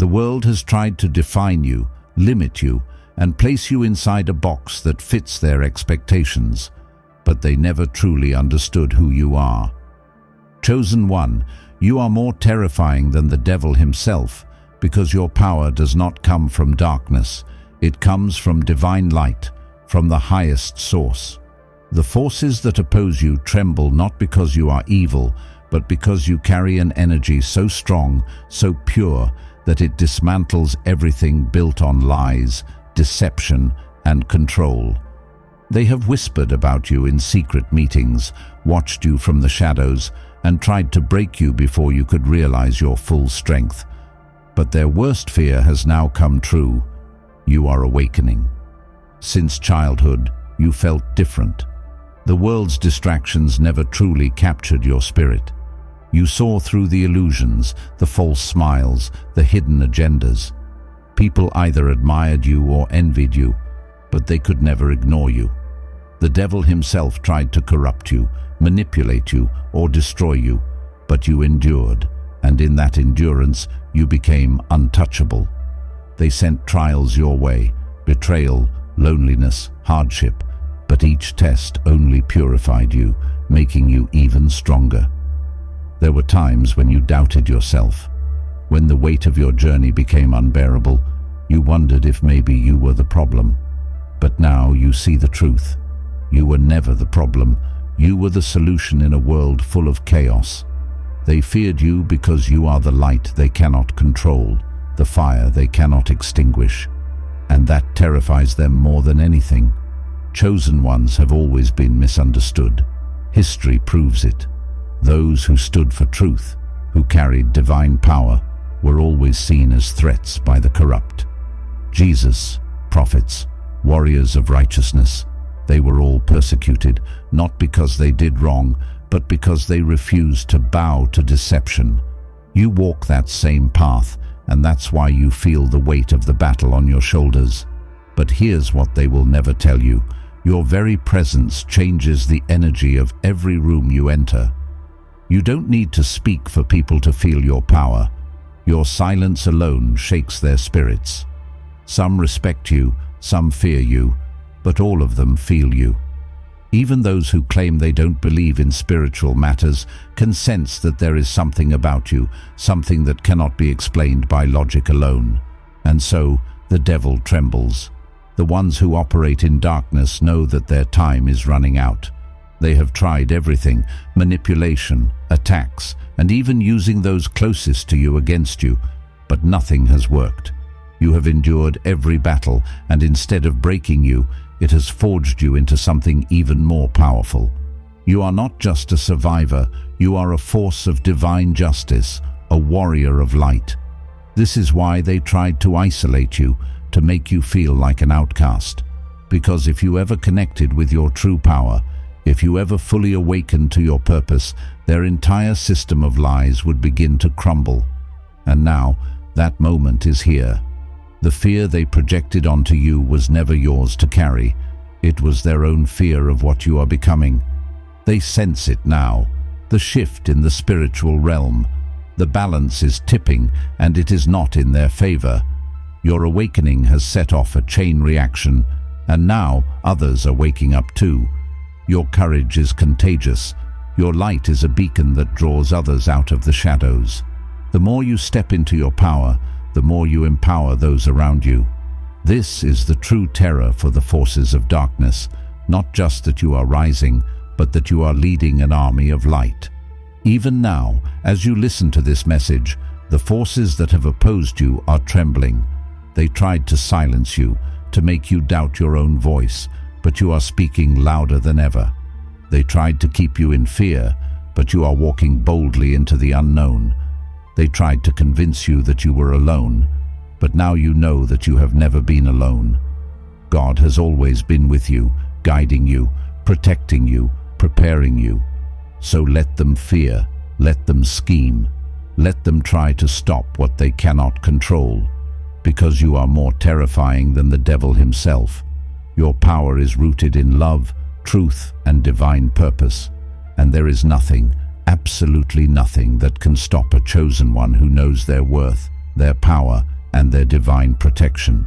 The world has tried to define you, limit you, and place you inside a box that fits their expectations, but they never truly understood who you are. Chosen one, you are more terrifying than the devil himself, because your power does not come from darkness. It comes from divine light, from the highest source. The forces that oppose you tremble not because you are evil, but because you carry an energy so strong, so pure, that it dismantles everything built on lies, deception, and control. They have whispered about you in secret meetings, watched you from the shadows, and tried to break you before you could realize your full strength. But their worst fear has now come true. You are awakening. Since childhood, you felt different. The world's distractions never truly captured your spirit. You saw through the illusions, the false smiles, the hidden agendas. People either admired you or envied you, but they could never ignore you. The devil himself tried to corrupt you, manipulate you, or destroy you, but you endured, and in that endurance you became untouchable. They sent trials your way, betrayal, loneliness, hardship, but each test only purified you, making you even stronger. There were times when you doubted yourself. When the weight of your journey became unbearable, you wondered if maybe you were the problem. But now you see the truth. You were never the problem. You were the solution in a world full of chaos. They feared you because you are the light they cannot control, the fire they cannot extinguish. And that terrifies them more than anything. Chosen ones have always been misunderstood. History proves it. Those who stood for truth, who carried divine power, were always seen as threats by the corrupt. Jesus, prophets, warriors of righteousness, they were all persecuted, not because they did wrong, but because they refused to bow to deception. You walk that same path, and that's why you feel the weight of the battle on your shoulders. But here's what they will never tell you. Your very presence changes the energy of every room you enter. You don't need to speak for people to feel your power. Your silence alone shakes their spirits. Some respect you, some fear you, but all of them feel you. Even those who claim they don't believe in spiritual matters can sense that there is something about you, something that cannot be explained by logic alone. And so, the devil trembles. The ones who operate in darkness know that their time is running out. They have tried everything: manipulation, attacks, and even using those closest to you against you, but nothing has worked. You have endured every battle, and instead of breaking you, it has forged you into something even more powerful. You are not just a survivor, you are a force of divine justice, a warrior of light. This is why they tried to isolate you, to make you feel like an outcast. Because if you ever connected with your true power, if you ever fully awakened to your purpose, their entire system of lies would begin to crumble. And now, that moment is here. The fear they projected onto you was never yours to carry. It was their own fear of what you are becoming. They sense it now, the shift in the spiritual realm. The balance is tipping, and it is not in their favor. Your awakening has set off a chain reaction, and now others are waking up too. Your courage is contagious. Your light is a beacon that draws others out of the shadows. The more you step into your power, the more you empower those around you. This is the true terror for the forces of darkness, not just that you are rising, but that you are leading an army of light. Even now, as you listen to this message, the forces that have opposed you are trembling. They tried to silence you, to make you doubt your own voice, but you are speaking louder than ever. They tried to keep you in fear, but you are walking boldly into the unknown. They tried to convince you that you were alone, but now you know that you have never been alone. God has always been with you, guiding you, protecting you, preparing you. So let them fear, let them scheme, let them try to stop what they cannot control, because you are more terrifying than the devil himself. Your power is rooted in love, truth, and divine purpose, and there is nothing, absolutely nothing, that can stop a chosen one who knows their worth, their power, and their divine protection.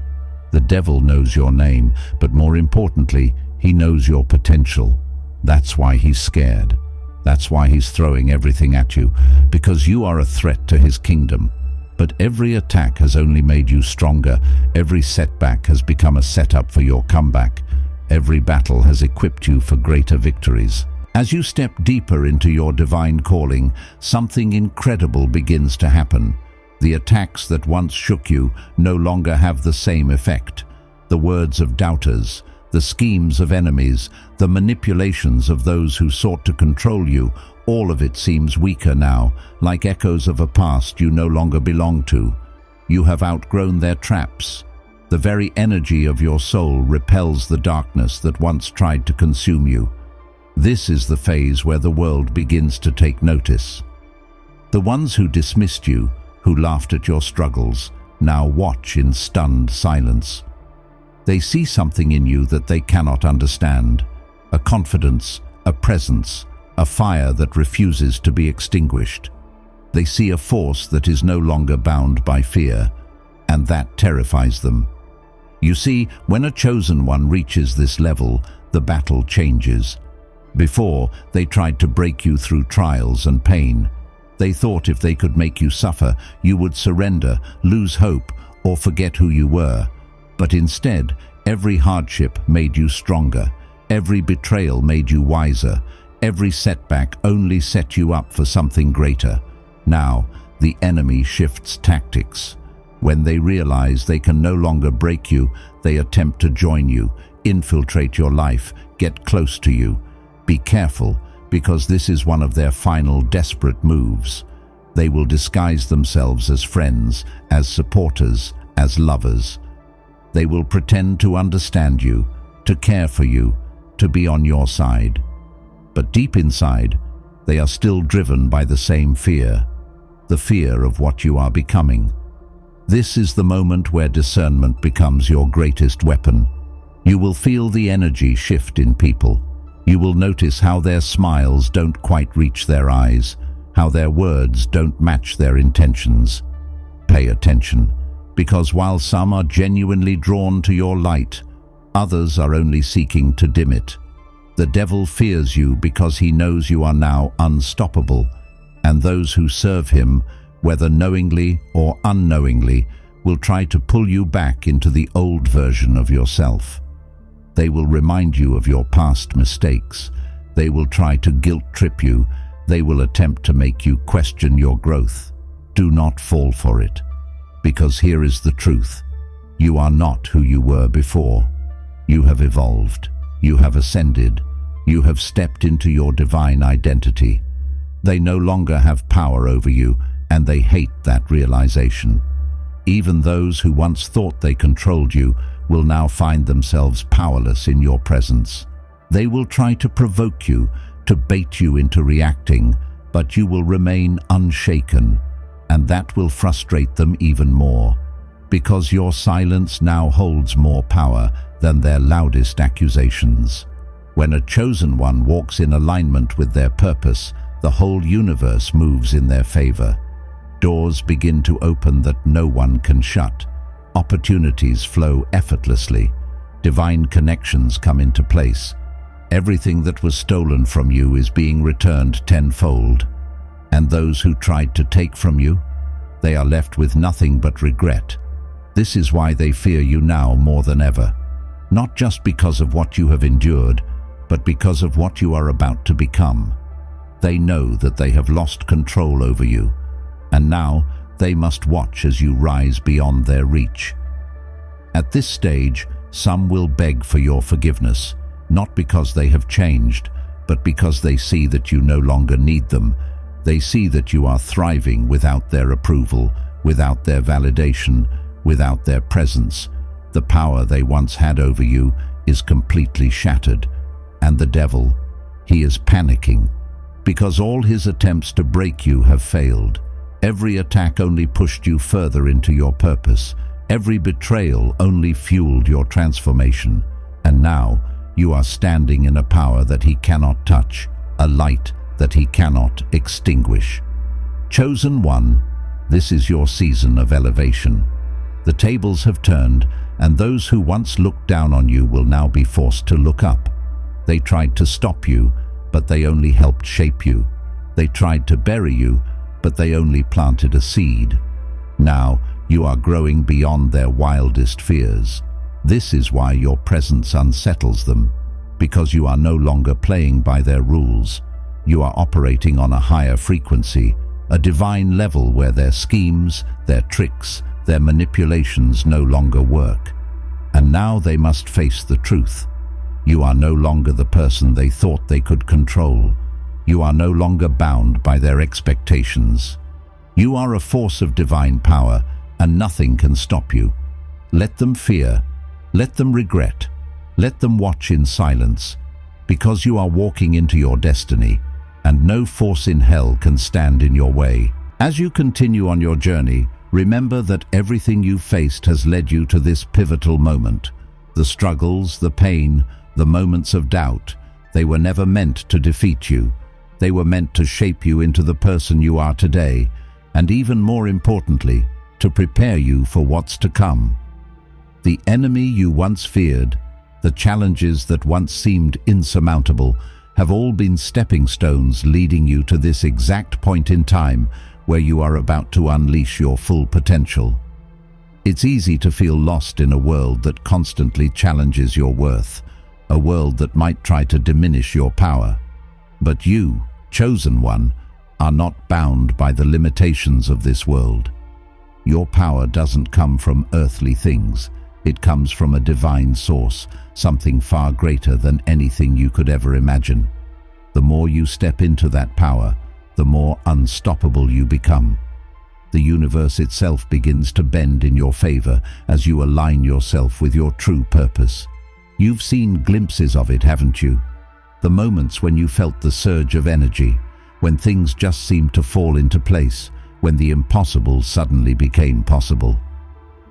The devil knows your name, but more importantly, he knows your potential. That's why he's scared. That's why he's throwing everything at you, because you are a threat to his kingdom. But every attack has only made you stronger. Every setback has become a setup for your comeback. Every battle has equipped you for greater victories. As you step deeper into your divine calling, something incredible begins to happen. The attacks that once shook you no longer have the same effect. The words of doubters, the schemes of enemies, the manipulations of those who sought to control you, all of it seems weaker now, like echoes of a past you no longer belong to. You have outgrown their traps. The very energy of your soul repels the darkness that once tried to consume you. This is the phase where the world begins to take notice. The ones who dismissed you, who laughed at your struggles, now watch in stunned silence. They see something in you that they cannot understand, a confidence, a presence, a fire that refuses to be extinguished. They see a force that is no longer bound by fear, and that terrifies them. You see, when a chosen one reaches this level, the battle changes. Before, they tried to break you through trials and pain. They thought if they could make you suffer, you would surrender, lose hope, or forget who you were. But instead, every hardship made you stronger. Every betrayal made you wiser. Every setback only set you up for something greater. Now, the enemy shifts tactics. When they realize they can no longer break you, they attempt to join you, infiltrate your life, get close to you. Be careful, because this is one of their final desperate moves. They will disguise themselves as friends, as supporters, as lovers. They will pretend to understand you, to care for you, to be on your side. But deep inside, they are still driven by the same fear, the fear of what you are becoming. This is the moment where discernment becomes your greatest weapon. You will feel the energy shift in people. You will notice how their smiles don't quite reach their eyes, how their words don't match their intentions. Pay attention, because while some are genuinely drawn to your light, others are only seeking to dim it. The devil fears you because he knows you are now unstoppable, and those who serve him, whether knowingly or unknowingly, will try to pull you back into the old version of yourself. They will remind you of your past mistakes. They will try to guilt-trip you. They will attempt to make you question your growth. Do not fall for it, because here is the truth. You are not who you were before. You have evolved. You have ascended. You have stepped into your divine identity. They no longer have power over you, and they hate that realization. Even those who once thought they controlled you will now find themselves powerless in your presence. They will try to provoke you, to bait you into reacting, but you will remain unshaken, and that will frustrate them even more, because your silence now holds more power than their loudest accusations. When a chosen one walks in alignment with their purpose, the whole universe moves in their favor. Doors begin to open that no one can shut. Opportunities flow effortlessly. Divine connections come into place. Everything that was stolen from you is being returned tenfold. And those who tried to take from you, they are left with nothing but regret. This is why they fear you now more than ever. Not just because of what you have endured, but because of what you are about to become. They know that they have lost control over you, and now they must watch as you rise beyond their reach. At this stage, some will beg for your forgiveness, not because they have changed, but because they see that you no longer need them. They see that you are thriving without their approval, without their validation, without their presence. The power they once had over you is completely shattered, and the devil, he is panicking, because all his attempts to break you have failed. Every attack only pushed you further into your purpose. Every betrayal only fueled your transformation. And now you are standing in a power that he cannot touch, a light that he cannot extinguish. Chosen one, This is your season of elevation. The tables have turned, and those who once looked down on you will now be forced to look up. They tried to stop you, but they only helped shape you. They tried to bury you, but they only planted a seed. Now, you are growing beyond their wildest fears. This is why your presence unsettles them, because you are no longer playing by their rules. You are operating on a higher frequency, a divine level where their schemes, their tricks, their manipulations no longer work. And now they must face the truth. You are no longer the person they thought they could control. You are no longer bound by their expectations. You are a force of divine power, and nothing can stop you. Let them fear. Let them regret. Let them watch in silence, because you are walking into your destiny, and no force in hell can stand in your way. As you continue on your journey, remember that everything you've faced has led you to this pivotal moment. The struggles, the pain, the moments of doubt, they were never meant to defeat you. They were meant to shape you into the person you are today, and even more importantly, to prepare you for what's to come. The enemy you once feared, the challenges that once seemed insurmountable, have all been stepping stones leading you to this exact point in time where you are about to unleash your full potential. It's easy to feel lost in a world that constantly challenges your worth, a world that might try to diminish your power. But you, chosen one, are not bound by the limitations of this world. Your power doesn't come from earthly things. It comes from a divine source, something far greater than anything you could ever imagine. The more you step into that power, the more unstoppable you become. The universe itself begins to bend in your favor as you align yourself with your true purpose. You've seen glimpses of it, haven't you? The moments when you felt the surge of energy, when things just seemed to fall into place, when the impossible suddenly became possible.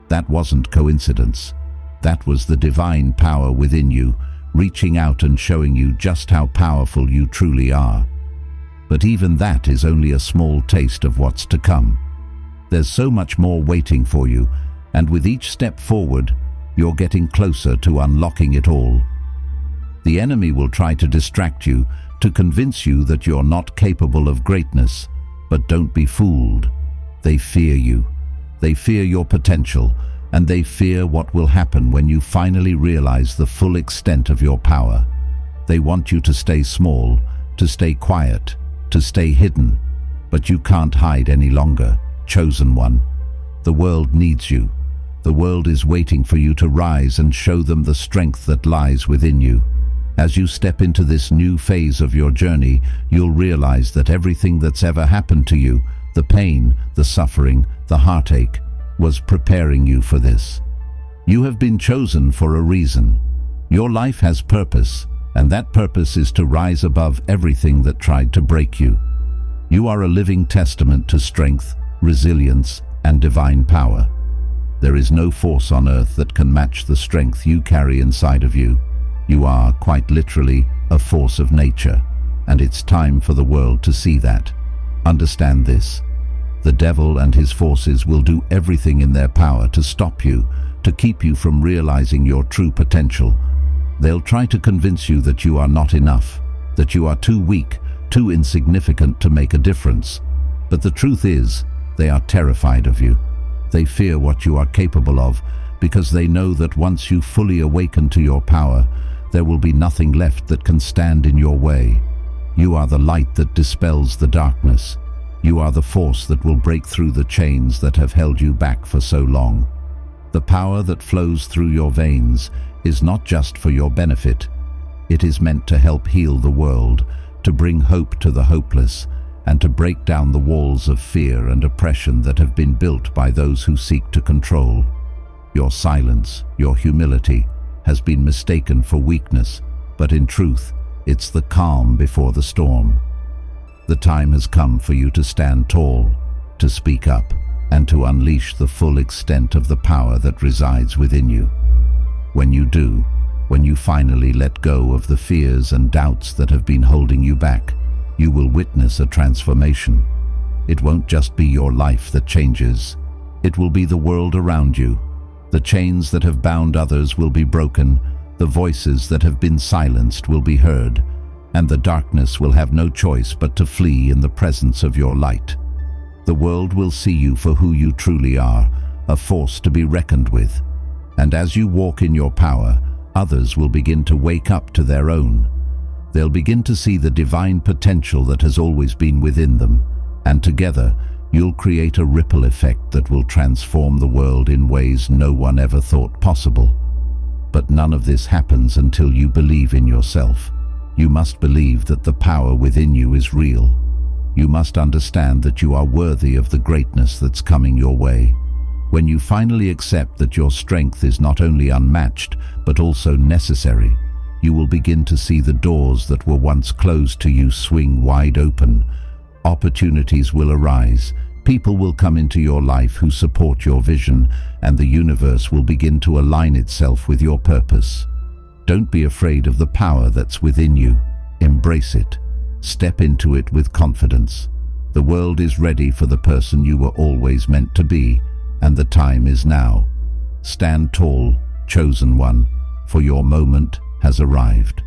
That wasn't coincidence. That was the divine power within you, reaching out and showing you just how powerful you truly are. But even that is only a small taste of what's to come. There's so much more waiting for you, and with each step forward, you're getting closer to unlocking it all. The enemy will try to distract you, to convince you that you're not capable of greatness, but don't be fooled. They fear you. They fear your potential, and they fear what will happen when you finally realize the full extent of your power. They want you to stay small, to stay quiet, to stay hidden, but you can't hide any longer, chosen one. The world needs you. The world is waiting for you to rise and show them the strength that lies within you. As you step into this new phase of your journey, you'll realize that everything that's ever happened to you, the pain, the suffering, the heartache, was preparing you for this. You have been chosen for a reason. Your life has purpose, and that purpose is to rise above everything that tried to break you. You are a living testament to strength, resilience, and divine power. There is no force on earth that can match the strength you carry inside of you. You are, quite literally, a force of nature, and it's time for the world to see that. Understand this. The devil and his forces will do everything in their power to stop you, to keep you from realizing your true potential. They'll try to convince you that you are not enough, that you are too weak, too insignificant to make a difference. But the truth is, they are terrified of you. They fear what you are capable of, because they know that once you fully awaken to your power, there will be nothing left that can stand in your way. You are the light that dispels the darkness. You are the force that will break through the chains that have held you back for so long. The power that flows through your veins is not just for your benefit. It is meant to help heal the world, to bring hope to the hopeless, and to break down the walls of fear and oppression that have been built by those who seek to control. Your silence, your humility, has been mistaken for weakness, but in truth, it's the calm before the storm. The time has come for you to stand tall, to speak up, and to unleash the full extent of the power that resides within you. When you do, when you finally let go of the fears and doubts that have been holding you back, you will witness a transformation. it won't just be your life that changes. It will be the world around you. The chains that have bound others will be broken, the voices that have been silenced will be heard, and the darkness will have no choice but to flee in the presence of your light. The world will see you for who you truly are, a force to be reckoned with. And as you walk in your power, others will begin to wake up to their own. They'll begin to see the divine potential that has always been within them, and together you'll create a ripple effect that will transform the world in ways no one ever thought possible. But none of this happens until you believe in yourself. You must believe that the power within you is real. You must understand that you are worthy of the greatness that's coming your way. When you finally accept that your strength is not only unmatched, but also necessary, you will begin to see the doors that were once closed to you swing wide open. Opportunities will arise, people will come into your life who support your vision, and the universe will begin to align itself with your purpose. Don't be afraid of the power that's within you. Embrace it. Step into it with confidence. The world is ready for the person you were always meant to be, and the time is now. Stand tall, chosen one, for your moment has arrived.